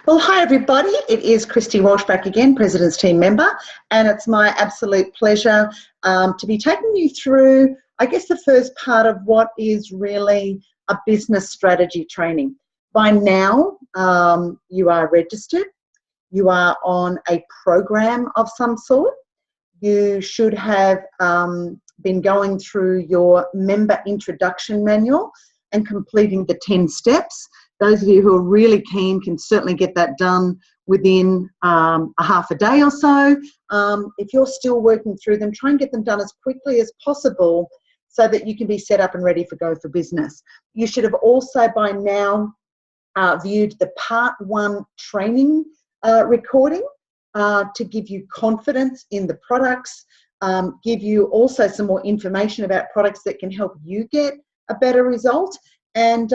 Well, hi everybody. It is Christy Walsh back again, President's Team member, and it's my absolute pleasure to be taking you through, I guess, the first part of what is really a business strategy training. By now, you are registered. You are on a program of some sort. You should have been going through your member introduction manual and completing the 10 steps. Those of you who are really keen can certainly get that done within a half a day or so. If you're still working through them, try and get them done as quickly as possible so that you can be set up and ready for Go for Business. You should have also by now viewed the Part 1 training recording to give you confidence in the products, give you also some more information about products that can help you get a better result, and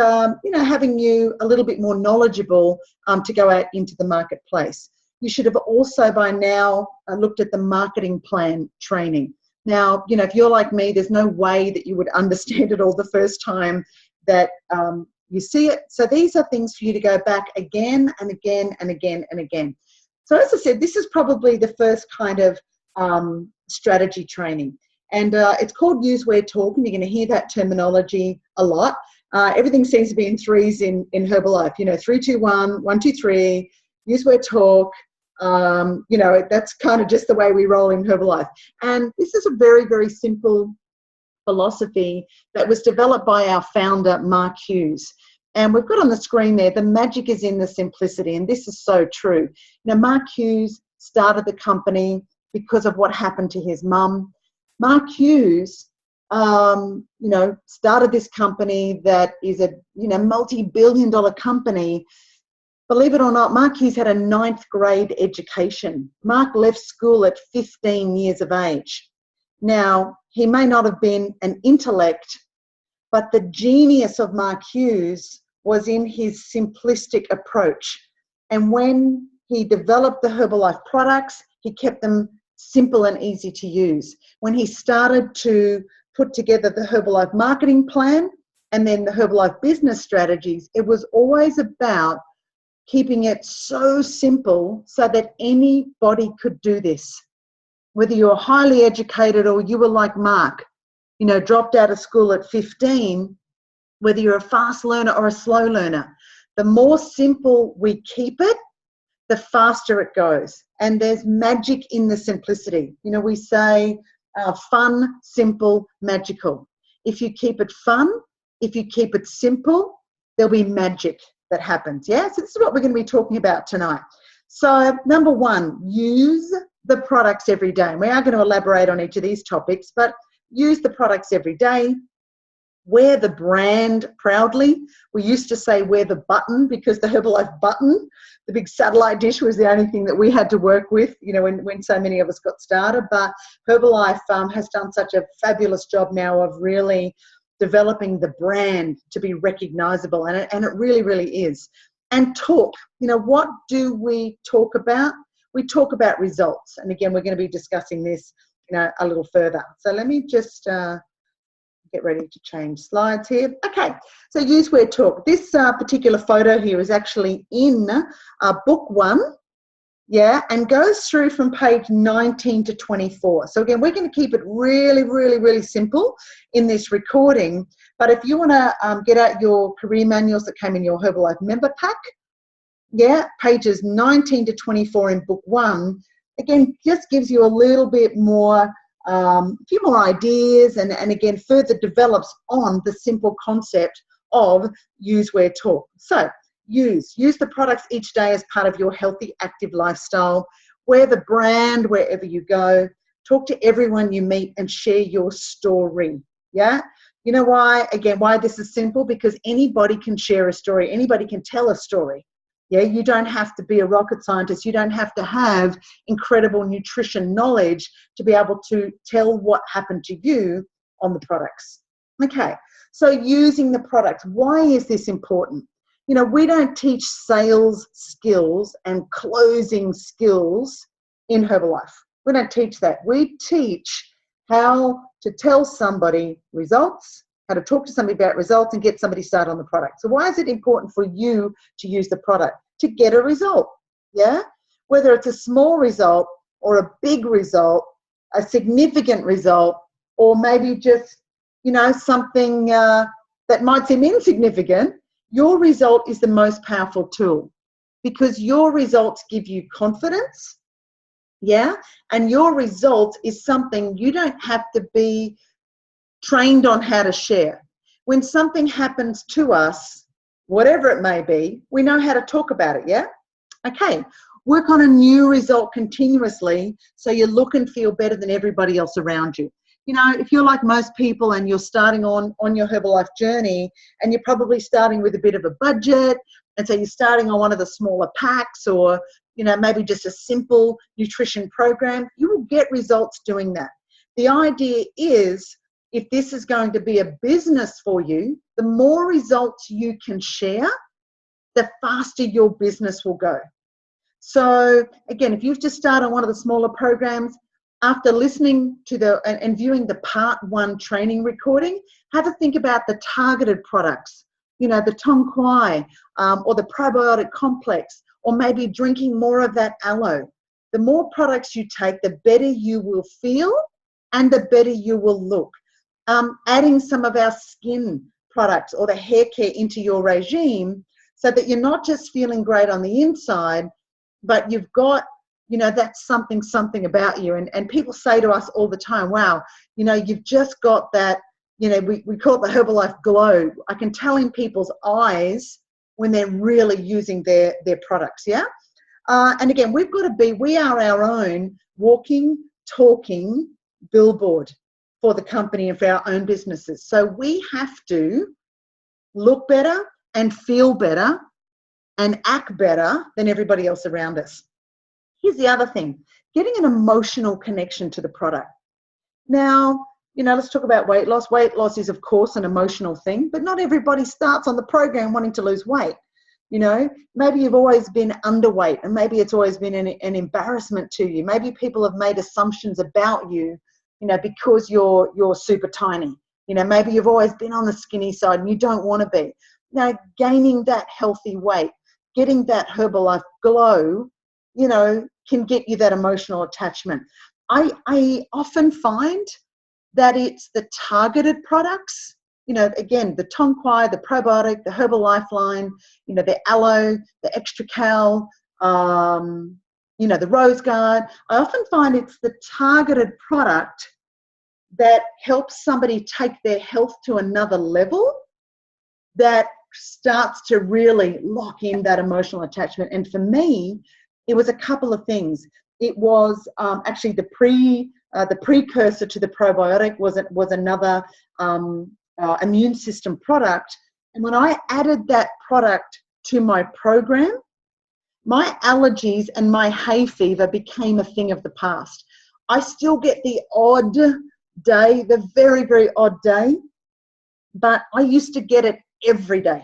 having you a little bit more knowledgeable to go out into the marketplace. You should have also by now looked at the marketing plan training. Now, if you're like me, there's no way that you would understand it all the first time that you see it. So these are things for you to go back again and again and again and again. So as I said, this is probably the first kind of strategy training. And it's called Use, Where, Talk, and you're going to hear that terminology a lot. Everything seems to be in threes in Herbalife. 3, 2, 1, 1, 2, 3, use, where, talk. That's kind of just the way we roll in Herbalife. And this is a very, very simple philosophy that was developed by our founder, Mark Hughes. And we've got on the screen there, the magic is in the simplicity. And this is so true. Mark Hughes started the company because of what happened to his mum. Mark Hughes started this company that is a multi-billion-dollar company. Believe it or not, Mark Hughes had a 9th grade education. Mark left school at 15 years of age. Now, he may not have been an intellect, but the genius of Mark Hughes was in his simplistic approach. And when he developed the Herbalife products, he kept them simple and easy to use. When he started to put together the Herbalife marketing plan and then the Herbalife business strategies, it was always about keeping it so simple so that anybody could do this. Whether you're highly educated or you were like Mark, dropped out of school at 15, whether you're a fast learner or a slow learner, the more simple we keep it, the faster it goes. And there's magic in the simplicity. We say fun, simple, magical. If you keep it fun, if you keep it simple, there'll be magic that happens. Yeah, so this is what we're going to be talking about tonight. So number 1, use the products every day. And we are going to elaborate on each of these topics, but use the products every day. Wear the brand proudly. We used to say wear the button because the Herbalife button, the big satellite dish, was the only thing that we had to work with, when so many of us got started. But Herbalife has done such a fabulous job now of really developing the brand to be recognizable, and it really, really is. And talk. What do we talk about? We talk about results. And again, we're going to be discussing this a little further. So let me just get ready to change slides here. Okay, so use, where, talk. This particular photo here is actually in book 1, and goes through from page 19 to 24. So again, we're going to keep it really, really, really simple in this recording. But if you want to get out your career manuals that came in your Herbalife member pack, pages 19 to 24 in book 1, again, just gives you a little bit more, a few more ideas, and again, further develops on the simple concept of use, where, talk. So use the products each day as part of your healthy, active lifestyle. Wear the brand wherever you go. Talk to everyone you meet and share your story. Yeah. You know why? Again, why this is simple? Because anybody can share a story. Anybody can tell a story. Yeah, you don't have to be a rocket scientist. You don't have to have incredible nutrition knowledge to be able to tell what happened to you on the products. Okay, so using the products. Why is this important? We don't teach sales skills and closing skills in Herbalife. We don't teach that. We teach how to tell somebody results, how to talk to somebody about results and get somebody started on the product. So why is it important for you to use the product? to get a result, yeah? Whether it's a small result or a big result, a significant result, or maybe just, you know, something that might seem insignificant, your result is the most powerful tool because your results give you confidence, yeah? And your result is something you don't have to be trained on how to share. When something happens to us, whatever it may be, we know how to talk about it, yeah? Okay, work on a new result continuously so you look and feel better than everybody else around you. You know, if you're like most people and you're starting on your Herbalife journey and you're probably starting with a bit of a budget, and so you're starting on one of the smaller packs or, you know, maybe just a simple nutrition program, you will get results doing that. The idea is, if this is going to be a business for you, the more results you can share, the faster your business will go. So again, if you've just started one of the smaller programs, after listening to and viewing the part 1 training recording, have a think about the targeted products, you know, the Tong Quai or the probiotic complex, or maybe drinking more of that aloe. The more products you take, the better you will feel and the better you will look. Adding some of our skin products or the hair care into your regime so that you're not just feeling great on the inside, but you've got, you know, that's something about you. And people say to us all the time, wow, you know, you've just got that, you know, we call it the Herbalife glow. I can tell in people's eyes when they're really using their products, yeah? And again, we are our own walking, talking billboard for the company and for our own businesses. So we have to look better and feel better and act better than everybody else around us. Here's the other thing, getting an emotional connection to the product. Now, you know, let's talk about weight loss. Weight loss is, of course, an emotional thing, but not everybody starts on the program wanting to lose weight. You know, maybe you've always been underweight and maybe it's always been an embarrassment to you. Maybe people have made assumptions about you, you know, because you're super tiny. You know, maybe you've always been on the skinny side and you don't want to be. Now, gaining that healthy weight, getting that Herbalife glow, you know, can get you that emotional attachment. I often find that it's the targeted products, you know, again, the Tong Quai, the probiotic, the Herbalife line, you know, the aloe, the extra cal, you know, the rose guard. I often find it's the targeted product that helps somebody take their health to another level that starts to really lock in that emotional attachment. And for me, it was a couple of things. It was actually the precursor to the probiotic was another immune system product. And when I added that product to my program, my allergies and my hay fever became a thing of the past. I still get the odd day, the very, very odd day, but I used to get it every day.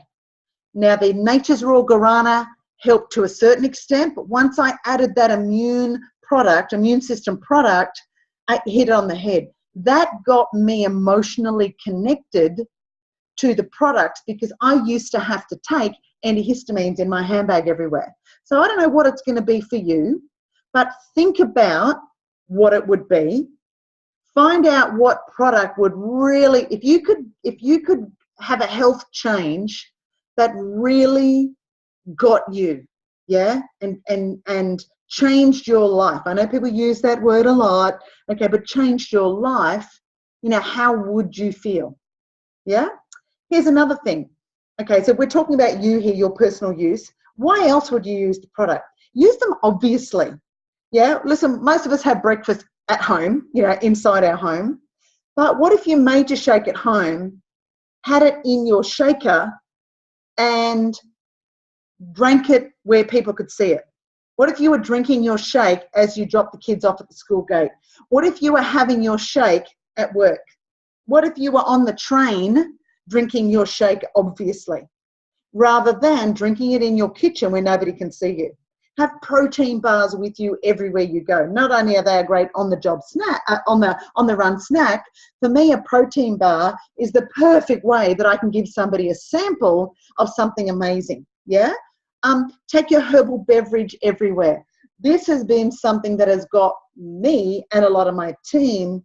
Now, the Nature's Raw Guarana helped to a certain extent, but once I added that immune system product, I hit it on the head. That got me emotionally connected to the products because I used to have to take antihistamines in my handbag everywhere. So I don't know what it's going to be for you, but think about what it would be. Find out what product would really, if you could have a health change that really got you, yeah, and changed your life. I know people use that word a lot, okay, but changed your life, you know, how would you feel? Yeah? Here's another thing. Okay, so we're talking about you here, your personal use. Why else would you use the product? Use them obviously. Yeah, listen, most of us have breakfast at home, you know, inside our home. But what if you made your shake at home, had it in your shaker, and drank it where people could see it? What if you were drinking your shake as you dropped the kids off at the school gate? What if you were having your shake at work? What if you were on the train drinking your shake, obviously, rather than drinking it in your kitchen where nobody can see you? Have protein bars with you everywhere you go. Not only are they a great on-the-job snack, on the run snack, for me a protein bar is the perfect way that I can give somebody a sample of something amazing. Yeah. Take your herbal beverage everywhere. This has been something that has got me and a lot of my team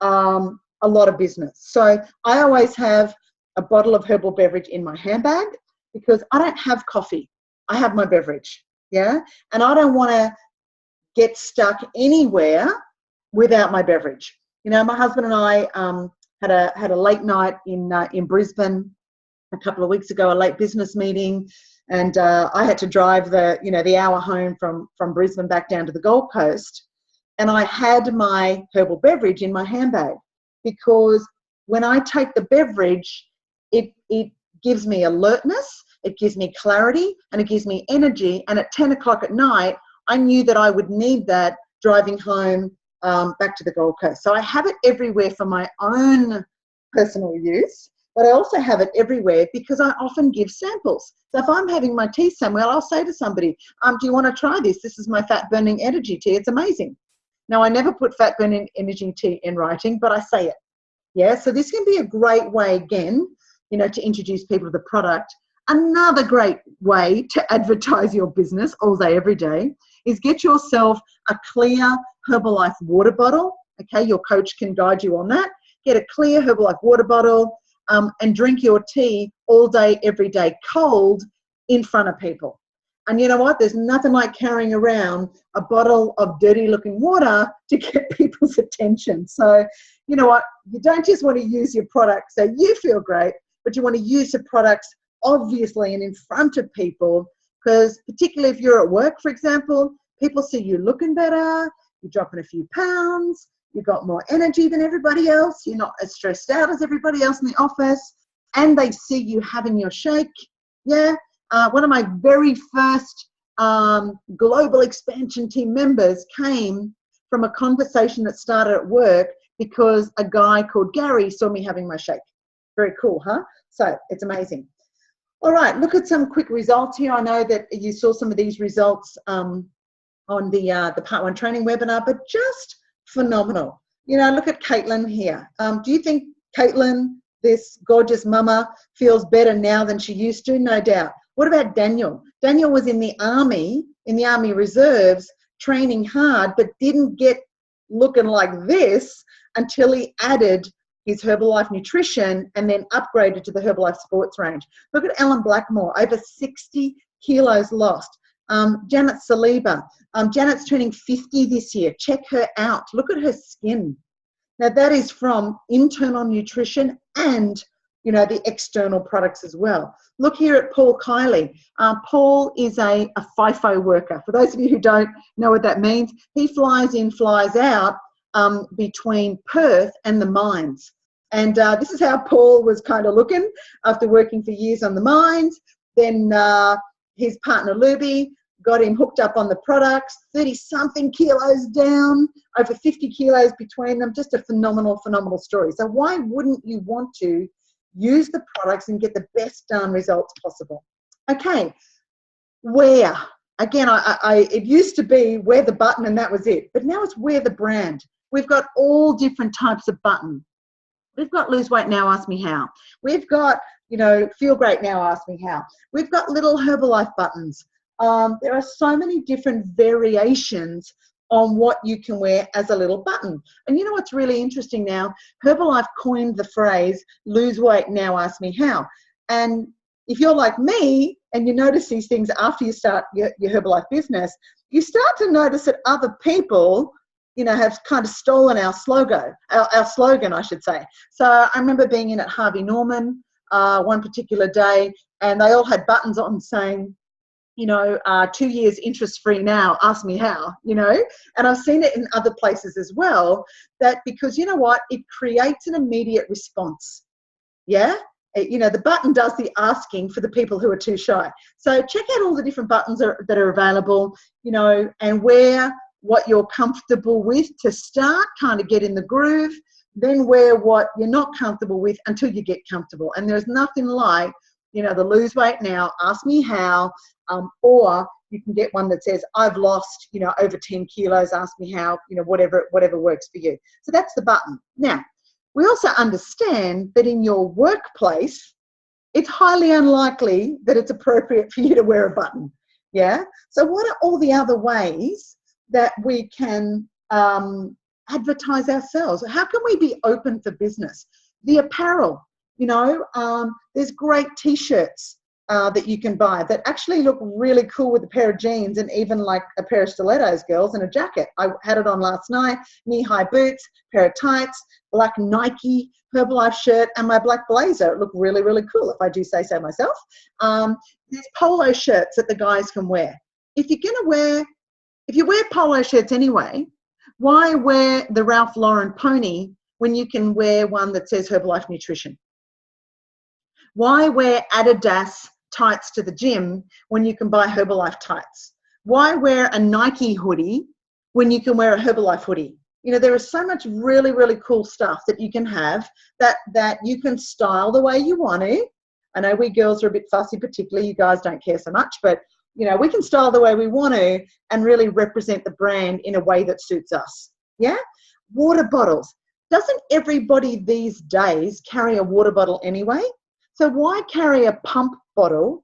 a lot of business. So I always have a bottle of herbal beverage in my handbag because I don't have coffee. I have my beverage, yeah? And I don't want to get stuck anywhere without my beverage. You know, my husband and I had a late night in Brisbane a couple of weeks ago, a late business meeting, and I had to drive the hour home from Brisbane back down to the Gold Coast, and I had my herbal beverage in my handbag because when I take the beverage, it gives me alertness, it gives me clarity, and it gives me energy. And at 10 o'clock at night, I knew that I would need that driving home back to the Gold Coast. So I have it everywhere for my own personal use, but I also have it everywhere because I often give samples. So if I'm having my tea somewhere, I'll say to somebody, do you want to try this? This is my fat burning energy tea. It's amazing. Now, I never put fat burning energy tea in writing, but I say it. Yeah, so this can be a great way, again, you know, to introduce people to the product. Another great way to advertise your business all day, every day, is get yourself a clear Herbalife water bottle. Okay, your coach can guide you on that. Get a clear Herbalife water bottle and drink your tea all day, every day, cold, in front of people. And you know what? There's nothing like carrying around a bottle of dirty looking water to get people's attention. So, you know what? You don't just want to use your product so you feel great, but you want to use the products obviously and in front of people, because particularly if you're at work, for example, people see you looking better, you're dropping a few pounds, you've got more energy than everybody else, you're not as stressed out as everybody else in the office, and they see you having your shake. Yeah. One of my very first global expansion team members came from a conversation that started at work because a guy called Gary saw me having my shake. Very cool, huh? So it's amazing. All right, look at some quick results here. I know that you saw some of these results on the Part 1 training webinar, but just phenomenal. You know, look at Caitlin here. Do you think Caitlin, this gorgeous mama, feels better now than she used to? No doubt. What about Daniel? Daniel was in the Army Reserves, training hard, but didn't get looking like this until he added his Herbalife nutrition and then upgraded to the Herbalife sports range. Look at Ellen Blackmore, over 60 kilos lost. Janet Saliba, Janet's turning 50 this year. Check her out. Look at her skin. Now that is from internal nutrition and, you know, the external products as well. Look here at Paul Kiley. Paul is a FIFO worker. For those of you who don't know what that means, he flies in, flies out between Perth and the mines. And this is how Paul was kind of looking after working for years on the mines. Then his partner, Luby, got him hooked up on the products, 30-something kilos down, over 50 kilos between them. Just a phenomenal, phenomenal story. So why wouldn't you want to use the products and get the best results possible? Okay, wear. Again, it used to be wear the button and that was it, but now it's wear the brand. We've got all different types of button. We've got lose weight now, ask me how. We've got, you know, feel great now, ask me how. We've got little Herbalife buttons. There are so many different variations on what you can wear as a little button. And you know what's really interesting now? Herbalife coined the phrase, lose weight now, ask me how. And if you're like me and you notice these things after you start your Herbalife business, you start to notice that other people, you know, have kind of stolen our slogan, I should say. So I remember being in at Harvey Norman one particular day, and they all had buttons on saying, you know, 2 years interest-free now, ask me how, you know. And I've seen it in other places as well, that because, you know what, it creates an immediate response. Yeah? You know, the button does the asking for the people who are too shy. So check out all the different buttons that are available, you know, and wear what you're comfortable with to start, kind of get in the groove, then wear what you're not comfortable with until you get comfortable. And there's nothing like, you know, the lose weight now, ask me how, or you can get one that says, I've lost, you know, over 10 kilos, ask me how, you know, whatever works for you. So that's the button. Now, we also understand that in your workplace, it's highly unlikely that it's appropriate for you to wear a button. Yeah. So what are all the other ways that we can advertise ourselves? How can we be open for business? The apparel, you know, there's great t-shirts that you can buy that actually look really cool with a pair of jeans and even like a pair of stilettos, girls, and a jacket. I had it on last night, knee-high boots, pair of tights, black Nike Herbalife shirt, and my black blazer. It looked really, really cool, if I do say so myself. There's polo shirts that the guys can wear. If you wear polo shirts anyway, why wear the Ralph Lauren pony when you can wear one that says Herbalife Nutrition? Why wear Adidas tights to the gym when you can buy Herbalife tights? Why wear a Nike hoodie when you can wear a Herbalife hoodie? You know, there is so much really, really cool stuff that you can have that you can style the way you want to. I know we girls are a bit fussy, particularly you guys don't care so much, but you know, we can style the way we want to and really represent the brand in a way that suits us. Yeah? Water bottles. Doesn't everybody these days carry a water bottle anyway? So why carry a pump bottle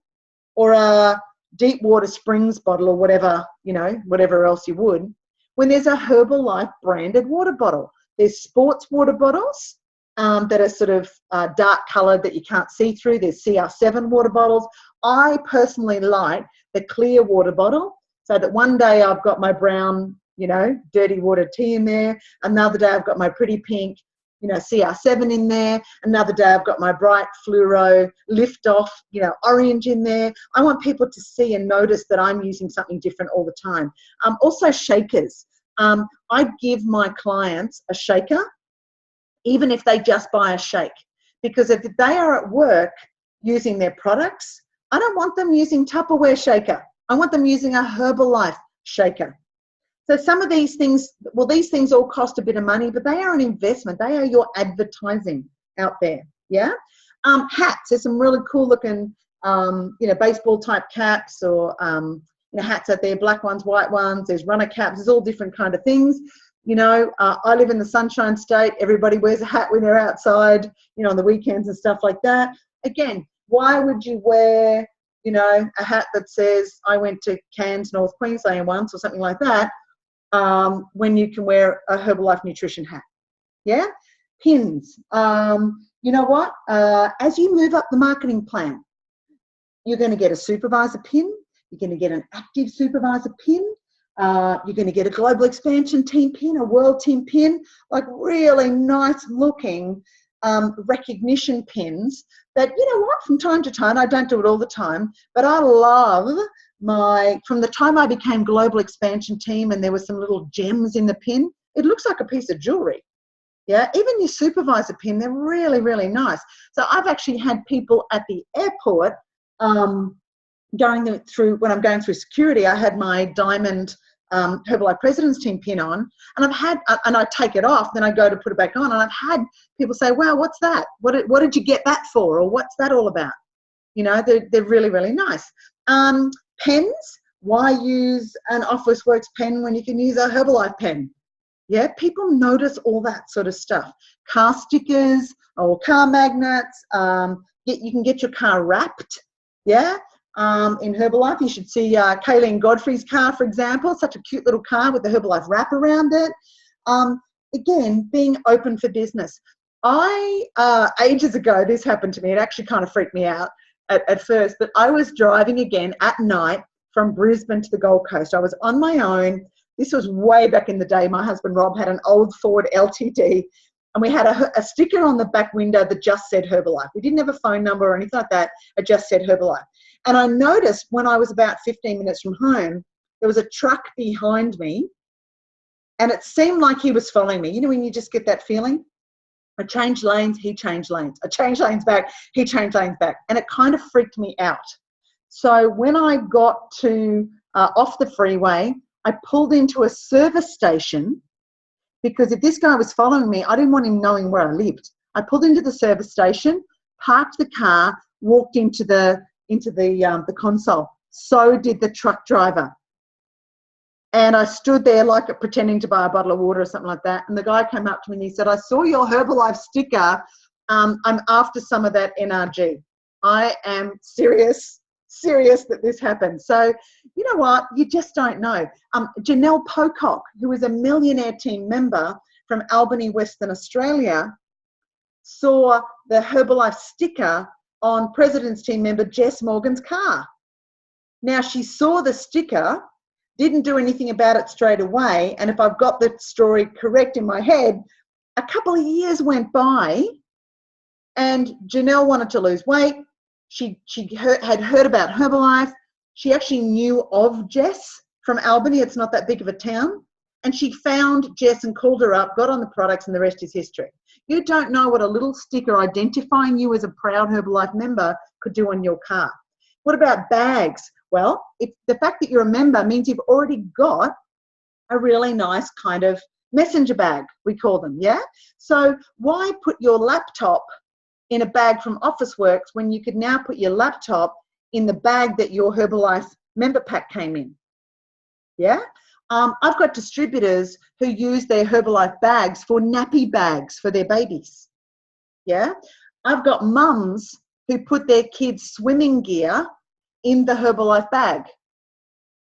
or a deep water springs bottle or whatever, you know, whatever else you would, when there's a Herbalife branded water bottle? There's sports water bottles that are sort of dark coloured that you can't see through. There's CR7 water bottles. I personally like the clear water bottle, so that one day I've got my brown, you know, dirty water tea in there. Another day I've got my pretty pink, you know, CR7 in there. Another day I've got my bright fluoro lift off, you know, orange in there. I want people to see and notice that I'm using something different all the time. Also shakers. I give my clients a shaker, even if they just buy a shake, because if they are at work using their products, I don't want them using Tupperware shaker. I want them using a Herbalife shaker. So some of these things, well, these things all cost a bit of money, but they are an investment. They are your advertising out there. Yeah. Hats. There's some really cool looking, you know, baseball type caps or, you know, hats out there, black ones, white ones. There's runner caps. There's all different kind of things. You know, I live in the Sunshine State. Everybody wears a hat when they're outside, you know, on the weekends and stuff like that. Again, why would you wear, you know, a hat that says I went to Cairns, North Queensland once or something like that, when you can wear a Herbalife Nutrition hat? Yeah. Pins. You know what? As you move up the marketing plan, you're going to get a supervisor pin. You're going to get an active supervisor pin. You're going to get a global expansion team pin, a world team pin, like really nice looking recognition pins that, you know what, from time to time, I don't do it all the time, but I love from the time I became global expansion team and there were some little gems in the pin, it looks like a piece of jewelry. Yeah, even your supervisor pin, they're really, really nice. So I've actually had people at the airport going through, when I'm going through security, I had my diamond Herbalife President's Team pin on, and and I take it off, then I go to put it back on, and I've had people say, wow, what's that? What did you get that for? Or what's that all about? You know, they're really, really nice. Pens, why use an Officeworks pen when you can use a Herbalife pen? Yeah, people notice all that sort of stuff. Car stickers or car magnets. You can get your car wrapped. Yeah. In Herbalife, you should see Kayleen Godfrey's car, for example. Such a cute little car with the Herbalife wrap around it. Again, being open for business. Ages ago, this happened to me. It actually kind of freaked me out at first, but I was driving again at night from Brisbane to the Gold Coast. I was on my own. This was way back in the day. My husband, Rob, had an old Ford LTD, and we had a sticker on the back window that just said Herbalife. We didn't have a phone number or anything like that. It just said Herbalife. And I noticed when I was about 15 minutes from home, there was a truck behind me, and it seemed like he was following me. You know, when you just get that feeling? I changed lanes, he changed lanes. I changed lanes back, he changed lanes back. And it kind of freaked me out. So when I got to off the freeway, I pulled into a service station, because if this guy was following me, I didn't want him knowing where I lived. I pulled into the service station, parked the car, walked into the console. So did the truck driver. And I stood there like pretending to buy a bottle of water or something like that. And the guy came up to me and he said, I saw your Herbalife sticker. I'm after some of that NRG. I am serious that this happened. So, you know what? You just don't know. Janelle Pocock, who is a Millionaire Team member from Albany, Western Australia, saw the Herbalife sticker on President's Team member Jess Morgan's car. Now, she saw the sticker, didn't do anything about it straight away, and if I've got the story correct in my head, a couple of years went by and Janelle wanted to lose weight. She had heard about Herbalife. She actually knew of Jess from Albany. It's not that big of a town. And she found Jess and called her up, got on the products, and the rest is history. You don't know what a little sticker identifying you as a proud Herbalife member could do on your car. What about bags? Well, the fact that you're a member means you've already got a really nice kind of messenger bag, we call them, yeah? So why put your laptop in a bag from Officeworks when you could now put your laptop in the bag that your Herbalife member pack came in? Yeah? I've got distributors who use their Herbalife bags for nappy bags for their babies. Yeah? I've got mums who put their kids' swimming gear in the Herbalife bag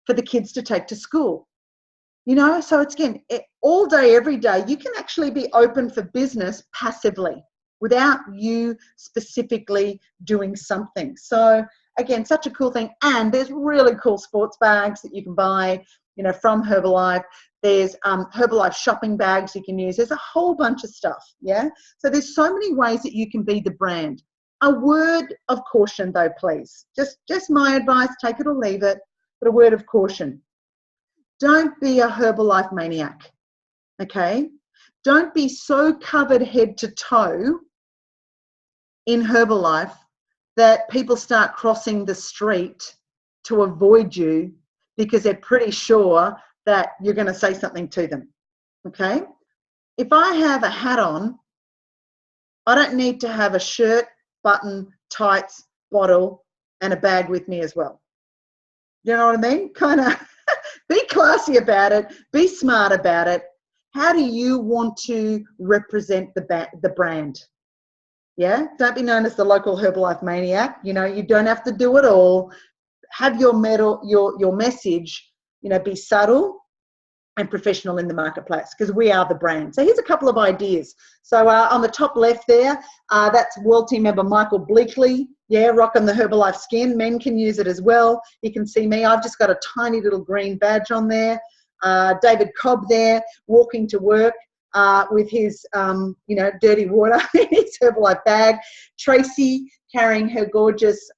for the kids to take to school. You know, so it's, again, all day, every day, you can actually be open for business passively without you specifically doing something. So again, such a cool thing. And there's really cool sports bags that you can buy, you know, from Herbalife. There's Herbalife shopping bags you can use. There's a whole bunch of stuff, yeah? So there's so many ways that you can be the brand. A word of caution though, please. Just my advice, take it or leave it, but a word of caution. Don't be a Herbalife maniac, okay? Don't be so covered head to toe in Herbalife that people start crossing the street to avoid you because they're pretty sure that you're going to say something to them, okay? If I have a hat on, I don't need to have a shirt, button, tights, bottle, and a bag with me as well. You know what I mean? Kind of be classy about it, be smart about it. How do you want to represent the brand? Yeah, don't be known as the local Herbalife maniac. You know, you don't have to do it all. Have your message, you know, be subtle and professional in the marketplace, because we are the brand. So here's a couple of ideas. So on the top left there, that's World Team member Michael Bleakley. Yeah, rocking the Herbalife skin. Men can use it as well. You can see me. I've just got a tiny little green badge on there. David Cobb there, walking to work with his, you know, dirty water in his Herbalife bag. Tracy carrying her gorgeous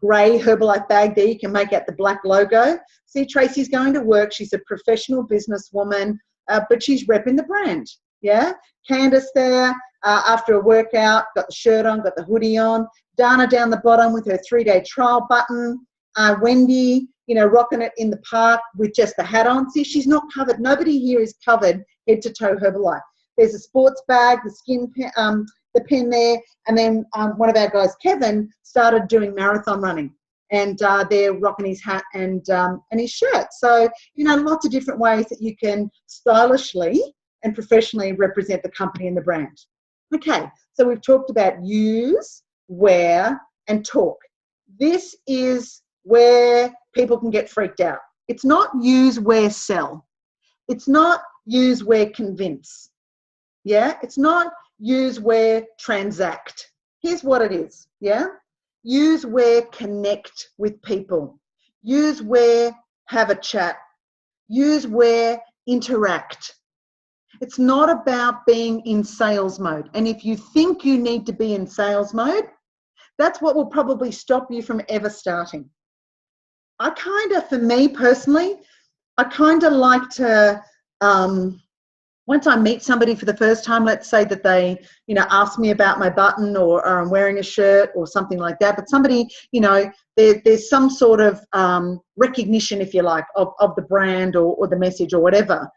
grey Herbalife bag there. You can make out the black logo. See, Tracy's going to work. She's a professional businesswoman, but she's repping the brand. Yeah. Candace there after a workout, got the shirt on, got the hoodie on. Dana down the bottom with her 3-day trial button. Wendy, you know, rocking it in the park with just the hat on. See, she's not covered. Nobody here is covered head to toe Herbalife. There's a sports bag, the skin pen, the pen there, and then one of our guys, Kevin, started doing marathon running, and they're rocking his hat and his shirt. So, you know, lots of different ways that you can stylishly and professionally represent the company and the brand. Okay, so we've talked about use, wear, and talk. This is where people can get freaked out. It's not use, wear, sell. It's not use, wear, convince. Yeah, it's not use, wear, transact. Here's what it is, yeah? Use, wear, connect with people. Use, wear, have a chat. Use, wear, interact. It's not about being in sales mode. And if you think you need to be in sales mode, that's what will probably stop you from ever starting. I kind of, for me personally, I kind of like to, once I meet somebody for the first time, let's say that they, you know, ask me about my button or I'm wearing a shirt or something like that, but somebody, you know, there's some sort of recognition, if you like, of the brand or the message or whatever.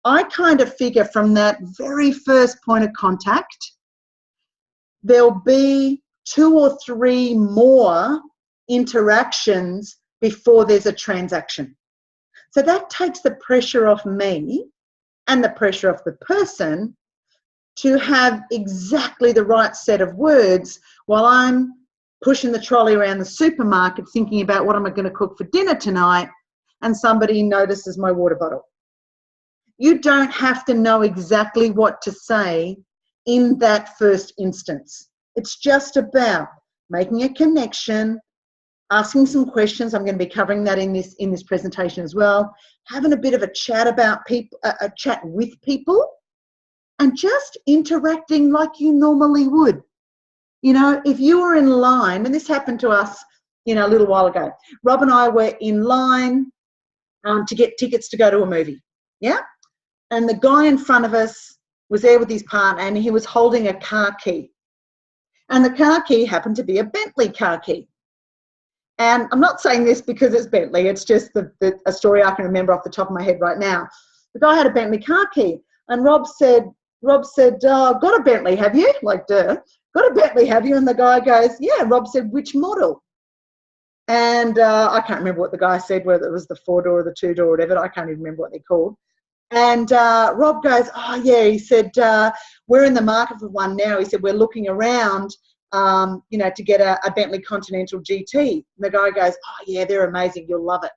I kind of figure from that very first point of contact, there'll be 2 or 3 more interactions before there's a transaction. So that takes the pressure off me and the pressure of the person to have exactly the right set of words while I'm pushing the trolley around the supermarket thinking about what am I going to cook for dinner tonight, and somebody notices my water bottle. You don't have to know exactly what to say in that first instance. It's just about making a connection, asking some questions. I'm going to be covering that in this presentation as well. Having a bit of a chat about people, a chat with people, and just interacting like you normally would. You know, if you were in line, and this happened to us, you know, a little while ago. Rob and I were in line to get tickets to go to a movie. Yeah, and the guy in front of us was there with his partner, and he was holding a car key. And the car key happened to be a Bentley car key. And I'm not saying this because it's Bentley, it's just a story I can remember off the top of my head right now. The guy had a Bentley car key, and Rob said, got a Bentley, have you? Like, duh. Got a Bentley, have you? And the guy goes, yeah. Rob said, which model? And I can't remember what the guy said, whether it was the 4-door or the 2-door or whatever. I can't even remember what they're called. And Rob goes, oh, yeah. He said, we're in the market for one now. He said, we're looking around, you know, to get a Bentley Continental GT. And the guy goes, oh, yeah, they're amazing. You'll love it.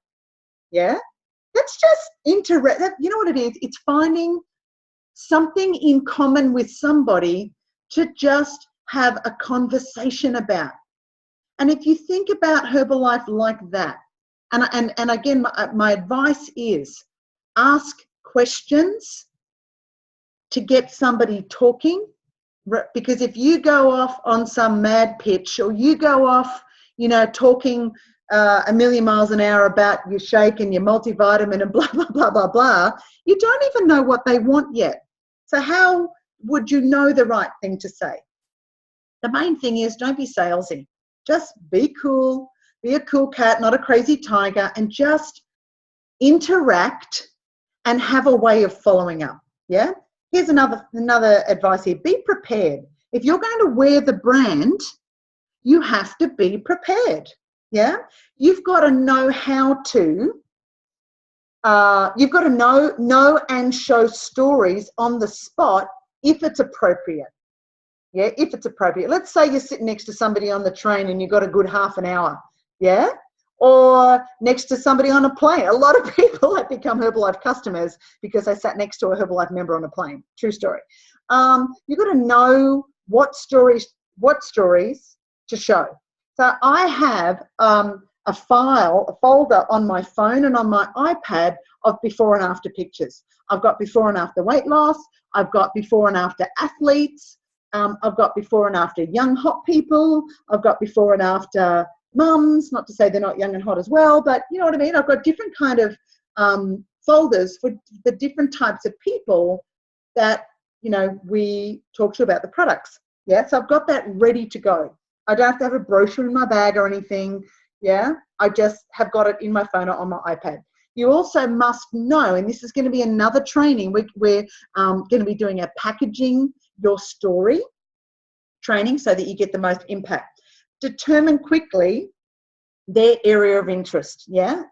Yeah? That's just you know what it is? It's finding something in common with somebody to just have a conversation about. And if you think about Herbalife like that, and again, my advice is ask questions to get somebody talking, because if you go off on some mad pitch, or you go off, you know, talking a million miles an hour about your shake and your multivitamin and blah, blah, blah, blah, blah, you don't even know what they want yet. So how would you know the right thing to say? The main thing is, don't be salesy. Just be cool, be a cool cat, not a crazy tiger, and just interact and have a way of following up. Yeah? Here's another advice here. Be prepared. If you're going to wear the brand, you have to be prepared. Yeah? You've got to know how to, you've got to know and show stories on the spot if it's appropriate. Yeah, if it's appropriate. Let's say you're sitting next to somebody on the train and you've got a good half an hour. Yeah? Or next to somebody on a plane. A lot of people have become Herbalife customers because they sat next to a Herbalife member on a plane. True story. You've got to know what stories to show. So I have a folder on my phone and on my iPad of before and after pictures. I've got before and after weight loss. I've got before and after athletes. I've got before and after young hot people. I've got before and after mums, not to say they're not young and hot as well, but you know what I mean? I've got different kind of folders for the different types of people that, you know, we talk to about the products. Yeah, so I've got that ready to go. I don't have to have a brochure in my bag or anything. Yeah, I just have got it in my phone or on my iPad. You also must know, and this is going to be another training, we're going to be doing a packaging your story training so that you get the most impact. Determine quickly their area of interest. Yeah.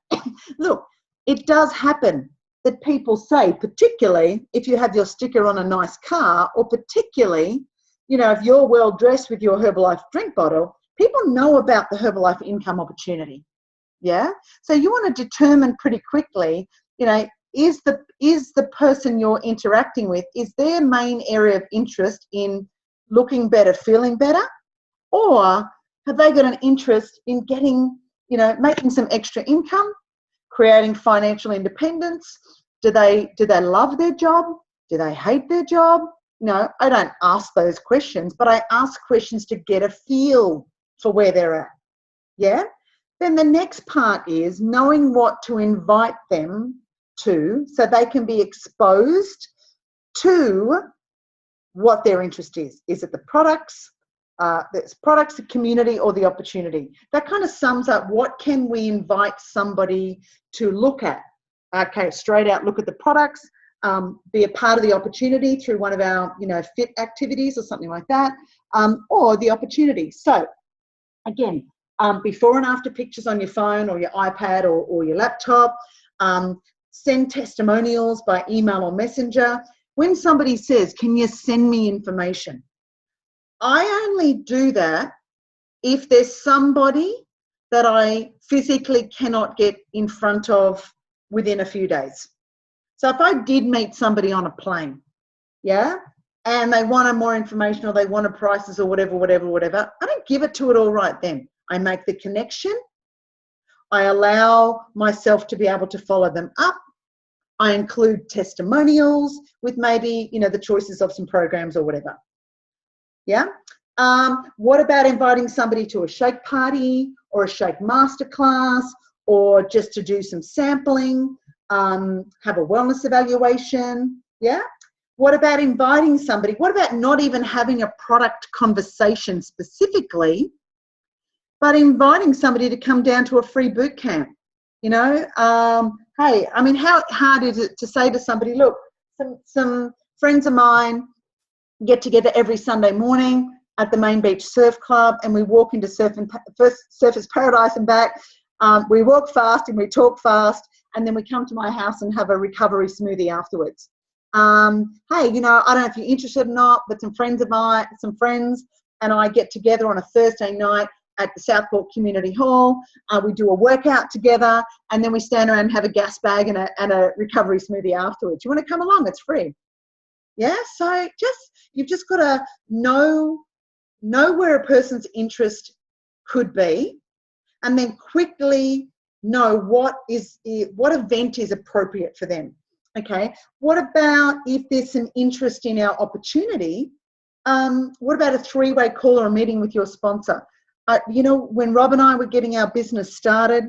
Look, it does happen that people say, particularly if you have your sticker on a nice car, or particularly, you know, if you're well dressed with your Herbalife drink bottle, people know about the Herbalife income opportunity. Yeah. So you want to determine pretty quickly, you know, is the person you're interacting with, is their main area of interest in looking better, feeling better, or have they got an interest in getting, you know, making some extra income, creating financial independence? Do they love their job? Do they hate their job? No, I don't ask those questions, but I ask questions to get a feel for where they're at. Yeah. Then the next part is knowing what to invite them to so they can be exposed to what their interest is. Is it the products, the community, or the opportunity? That kind of sums up what can we invite somebody to look at. Okay, straight out look at the products, be a part of the opportunity through one of our, you know, fit activities or something like that, or the opportunity. So again, before and after pictures on your phone or your iPad or your laptop. Send testimonials by email or messenger. When somebody says, can you send me information? I only do that if there's somebody that I physically cannot get in front of within a few days. So if I did meet somebody on a plane, yeah, and they wanted more information or they wanted prices or whatever, I don't give it to it all right then. I make the connection. I allow myself to be able to follow them up. I include testimonials with maybe, you know, the choices of some programs or whatever. Yeah. What about inviting somebody to a shake party or a shake masterclass, or just to do some sampling, have a wellness evaluation? Yeah. What about inviting somebody? What about not even having a product conversation specifically, but inviting somebody to come down to a free boot camp? You know, hey, I mean, how hard is it to say to somebody, look, some friends of mine get together every Sunday morning at the Main Beach Surf Club, and we walk into Surfers Paradise and back. We walk fast and we talk fast, and then we come to my house and have a recovery smoothie afterwards. Hey, you know, I don't know if you're interested or not, but some friends and I get together on a Thursday night at the Southport Community Hall. We do a workout together, and then we stand around and have a gas bag and a recovery smoothie afterwards. You want to come along? It's free. Yeah, so you've just got to know where a person's interest could be, and then quickly know what event is appropriate for them. Okay, what about if there's some interest in our opportunity? What about a three-way call or a meeting with your sponsor? You know, when Rob and I were getting our business started,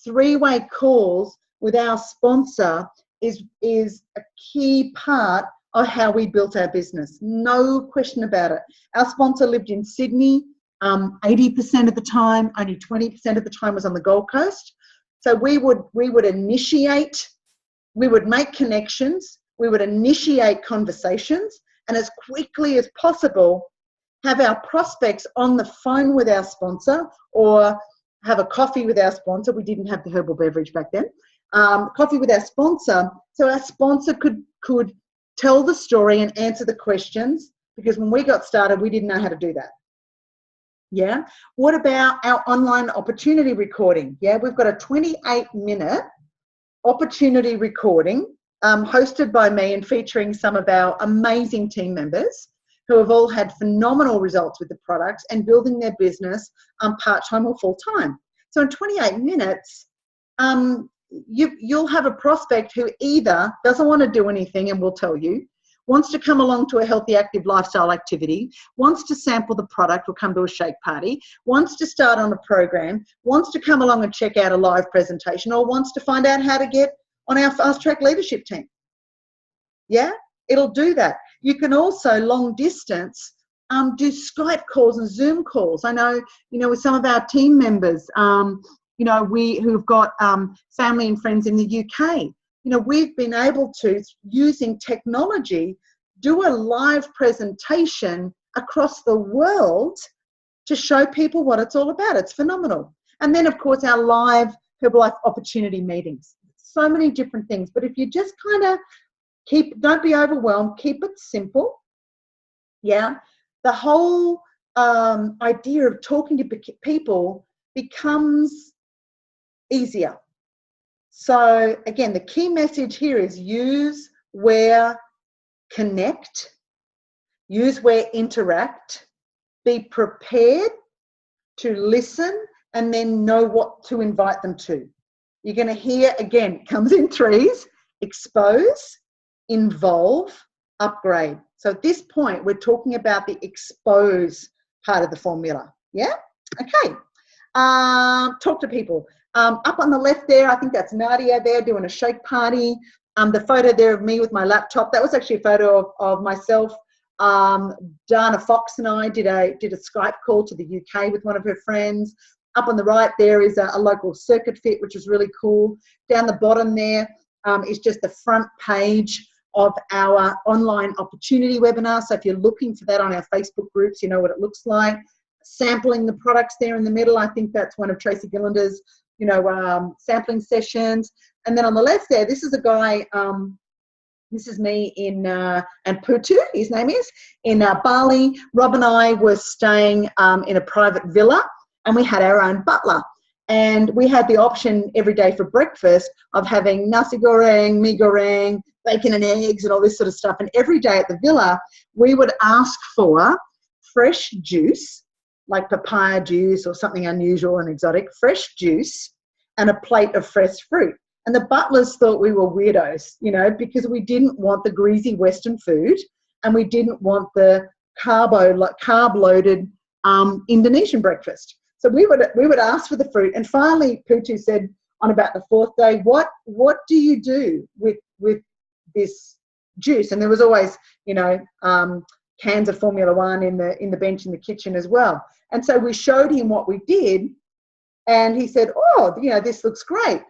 three-way calls with our sponsor is a key part of how we built our business. No question about it. Our sponsor lived in Sydney 80% of the time, only 20% of the time was on the Gold Coast. So we would initiate, we would make connections, we would initiate conversations, and as quickly as possible have our prospects on the phone with our sponsor or have a coffee with our sponsor. We didn't have the herbal beverage back then. Coffee with our sponsor, so our sponsor could tell the story and answer the questions, because when we got started, we didn't know how to do that. Yeah. What about our online opportunity recording? Yeah, we've got a 28-minute opportunity recording hosted by me and featuring some of our amazing team members who have all had phenomenal results with the products and building their business part-time or full-time. So in 28 minutes, you'll have a prospect who either doesn't want to do anything and will tell you, wants to come along to a healthy, active lifestyle activity, wants to sample the product or come to a shake party, wants to start on a program, wants to come along and check out a live presentation, or wants to find out how to get on our fast track leadership team. Yeah, it'll do that. You can also long distance do Skype calls and Zoom calls. I know, you know, with some of our team members, you know, who've got family and friends in the UK, you know, we've been able to, using technology, do a live presentation across the world to show people what it's all about. It's phenomenal. And then, of course, our live Herbalife opportunity meetings. So many different things. But if you just kind of don't be overwhelmed, keep it simple. Yeah. The whole idea of talking to people becomes easier. So again, the key message here is use where connect, use where interact, be prepared to listen, and then know what to invite them to. You're going to hear, again, it comes in threes: expose, involve, upgrade. So at this point, we're talking about the expose part of the formula. Yeah? Okay. Talk to people. Up on the left there, I think that's Nadia there doing a shake party. The photo there of me with my laptop, that was actually a photo of myself. Dana Fox and I did a Skype call to the UK with one of her friends. Up on the right there is a local circuit fit, which is really cool. Down the bottom there is just the front page of our online opportunity webinar. So if you're looking for that on our Facebook groups, you know what it looks like. Sampling the products there in the middle, I think that's one of Tracy Gillander's, you know, sampling sessions. And then on the left there, this is a guy This is me in, and Putu, his name is, in Bali. Rob and I were staying in a private villa, and we had our own butler. And we had the option every day for breakfast of having nasi goreng, mee goreng, bacon and eggs and all this sort of stuff. And every day at the villa, we would ask for fresh juice, like papaya juice or something unusual and exotic, fresh juice and a plate of fresh fruit. And the butlers thought we were weirdos, you know, because we didn't want the greasy Western food and we didn't want the carb-loaded Indonesian breakfast. So we would ask for the fruit. And finally, Putu said on about the fourth day, what do you do with this juice? And there was always, you know, cans of Formula One in the bench in the kitchen as well. And so we showed him what we did, and he said, oh, you know, this looks great.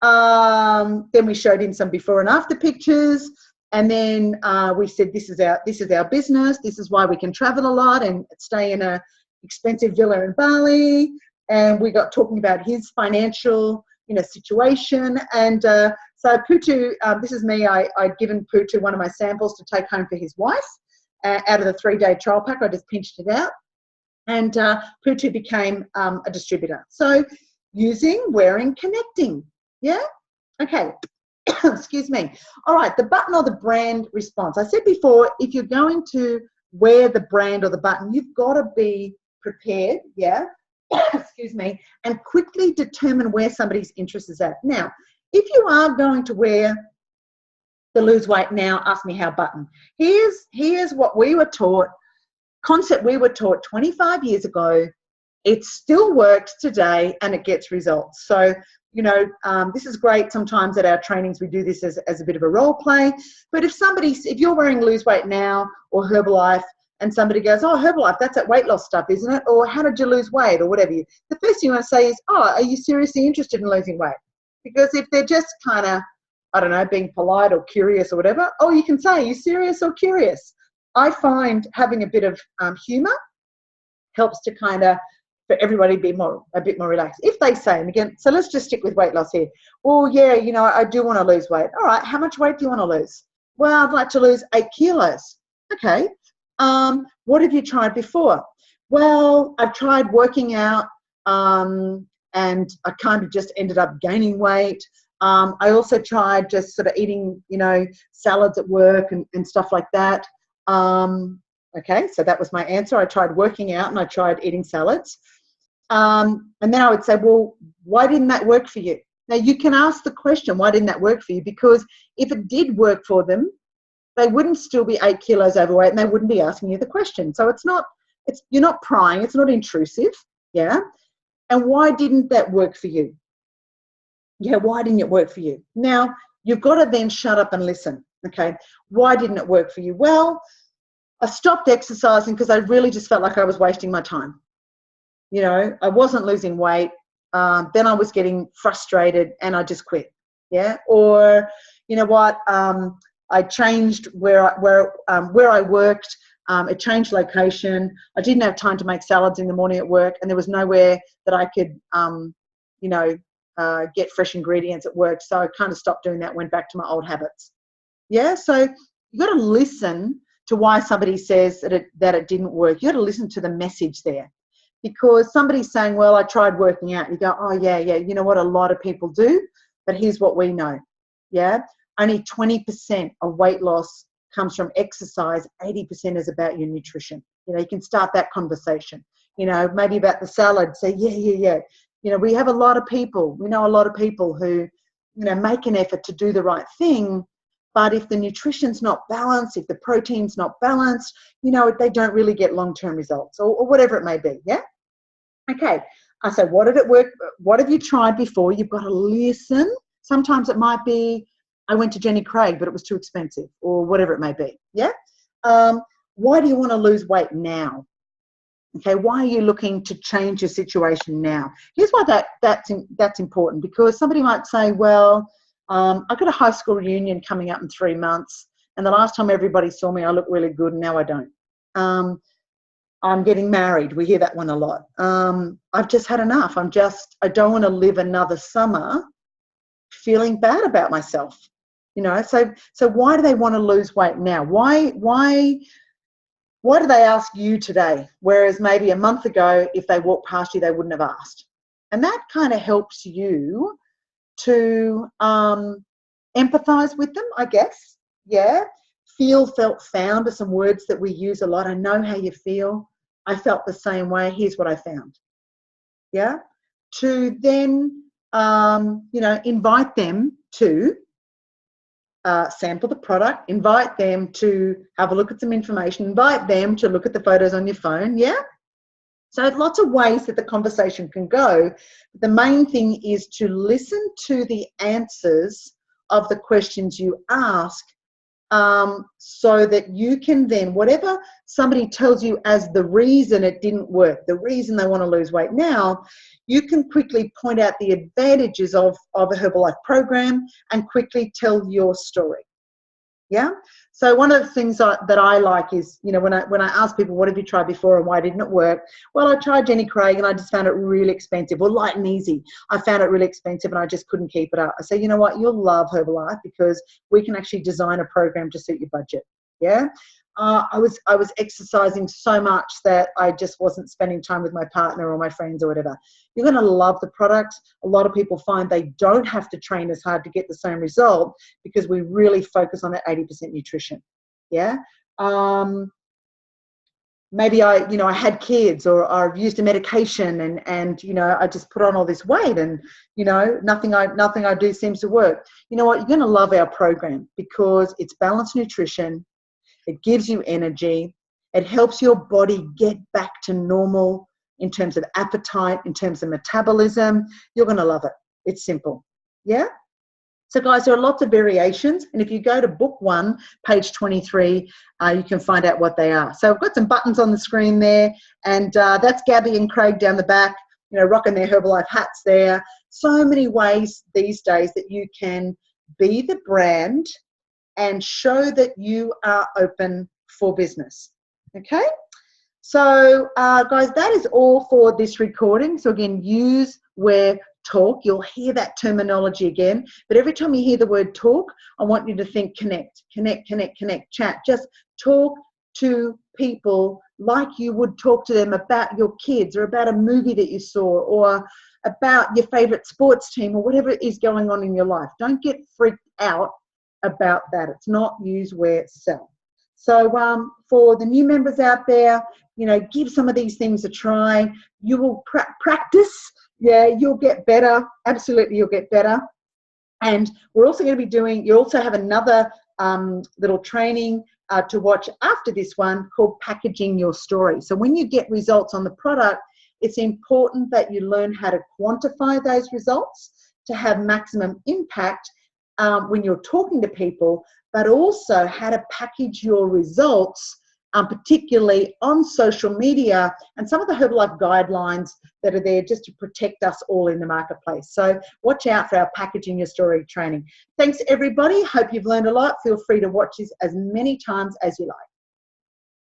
Then we showed him some before and after pictures, and then we said, this is our business. This is why we can travel a lot and stay in a expensive villa in Bali. And we got talking about his financial, you know, situation. And so Putu, this is me. I'd given Putu one of my samples to take home for his wife out of the 3-day trial pack. I just pinched it out, and Putu became a distributor. So using, wearing, connecting. Yeah. Okay. Excuse me. All right. The button or the brand response. I said before, if you're going to wear the brand or the button, you've got to be prepared. Yeah. Excuse me. And quickly determine where somebody's interest is at. Now, if you are going to wear the lose weight now, ask me how button. Here's what we were taught, concept we were taught 25 years ago. It still works today and it gets results. So, you know, this is great. Sometimes at our trainings, we do this as a bit of a role play. But if you're wearing Lose Weight Now or Herbalife, and somebody goes, oh, Herbalife, that's that weight loss stuff, isn't it? Or how did you lose weight or whatever. The first thing you want to say is, oh, are you seriously interested in losing weight? Because if they're just kind of, I don't know, being polite or curious or whatever, oh, you can say, are you serious or curious? I find having a bit of humour helps to kind of, for everybody to be a bit more relaxed. If they say, and again, so let's just stick with weight loss here. Well, yeah, you know, I do want to lose weight. All right, how much weight do you want to lose? Well, I'd like to lose 8 kilos. Okay. What have you tried before? Well, I've tried working out and I kind of just ended up gaining weight. I also tried just sort of eating, you know, salads at work and stuff like that. Okay, so that was my answer. I tried working out and I tried eating salads. And then I would say, well, why didn't that work for you? Now, you can ask the question, why didn't that work for you? Because if it did work for them, they wouldn't still be 8 kilos overweight and they wouldn't be asking you the question. So you're not prying, it's not intrusive, yeah? And why didn't that work for you? Yeah, why didn't it work for you? Now, you've got to then shut up and listen, okay? Why didn't it work for you? Well, I stopped exercising because I really just felt like I was wasting my time. You know, I wasn't losing weight. Then I was getting frustrated and I just quit, yeah? Or, you know what, I changed where I worked. It changed location. I didn't have time to make salads in the morning at work, and there was nowhere that I could, you know, get fresh ingredients at work. So I kind of stopped doing that, went back to my old habits. Yeah, so you've got to listen to why somebody says that it didn't work. You've got to listen to the message there. Because somebody's saying, well, I tried working out. You go, oh, yeah, you know what, a lot of people do, but here's what we know, yeah? Only 20% of weight loss comes from exercise. 80% is about your nutrition. You know, you can start that conversation. You know, maybe about the salad, say, yeah. You know, we know a lot of people who, you know, make an effort to do the right thing, but if the nutrition's not balanced, if the protein's not balanced, you know, they don't really get long-term results or whatever it may be, yeah? Okay, so what did it work? What have you tried before? You've got to listen. Sometimes it might be, I went to Jenny Craig, but it was too expensive or whatever it may be, yeah? Why do you want to lose weight now? Okay, why are you looking to change your situation now? Here's why that's important, because somebody might say, well, I've got a high school reunion coming up in 3 months, and the last time everybody saw me, I looked really good, and now I don't. I'm getting married. We hear that one a lot. I've just had enough. I don't want to live another summer feeling bad about myself. You know, so why do they want to lose weight now? Why do they ask you today? Whereas maybe a month ago, if they walked past you, they wouldn't have asked. And that kind of helps you to empathize with them, I guess. Yeah. Feel, felt, found are some words that we use a lot. I know how you feel. I felt the same way. Here's what I found. Yeah. To then, you know, invite them to sample the product, invite them to have a look at some information, invite them to look at the photos on your phone. Yeah. So lots of ways that the conversation can go. The main thing is to listen to the answers of the questions you ask, so that you can then, whatever somebody tells you as the reason it didn't work, the reason they want to lose weight now, you can quickly point out the advantages of a Herbalife program and quickly tell your story. Yeah. So one of the things that I like is, you know, when I ask people, what have you tried before and why didn't it work? Well, I tried Jenny Craig and I just found it really expensive, or Light and Easy. I found it really expensive and I just couldn't keep it up. I say, you know what, you'll love Herbalife because we can actually design a program to suit your budget. Yeah. I was exercising so much that I just wasn't spending time with my partner or my friends or whatever. You're going to love the product. A lot of people find they don't have to train as hard to get the same result because we really focus on that 80% nutrition. Yeah. Maybe I had kids, or I've used a medication and you know, I just put on all this weight and, you know, nothing I do seems to work. You know what? You're going to love our program because it's balanced nutrition. It gives you energy. It helps your body get back to normal in terms of appetite, in terms of metabolism. You're going to love it. It's simple. Yeah? So, guys, there are lots of variations. And if you go to book 1, page 23, you can find out what they are. So I've got some buttons on the screen there. And that's Gabby and Craig down the back, you know, rocking their Herbalife hats there. So many ways these days that you can be the brand and show that you are open for business. Okay? So, guys, that is all for this recording. So, again, use, where, talk. You'll hear that terminology again. But every time you hear the word talk, I want you to think connect, connect, connect, connect, chat. Just talk to people like you would talk to them about your kids or about a movie that you saw or about your favorite sports team or whatever is going on in your life. Don't get freaked out about that. It's not use, wear, sell. So for the new members out there, you know, give some of these things a try. You will practice. Yeah, you'll get better. Absolutely, you'll get better. And we're also going to be doing, you also have another little training to watch after this one called Packaging Your Story. So when you get results on the product, it's important that you learn how to quantify those results to have maximum impact when you're talking to people, but also how to package your results, particularly on social media, and some of the Herbalife guidelines that are there just to protect us all in the marketplace. So watch out for our Packaging Your Story training. Thanks, everybody. Hope you've learned a lot. Feel free to watch this as many times as you like.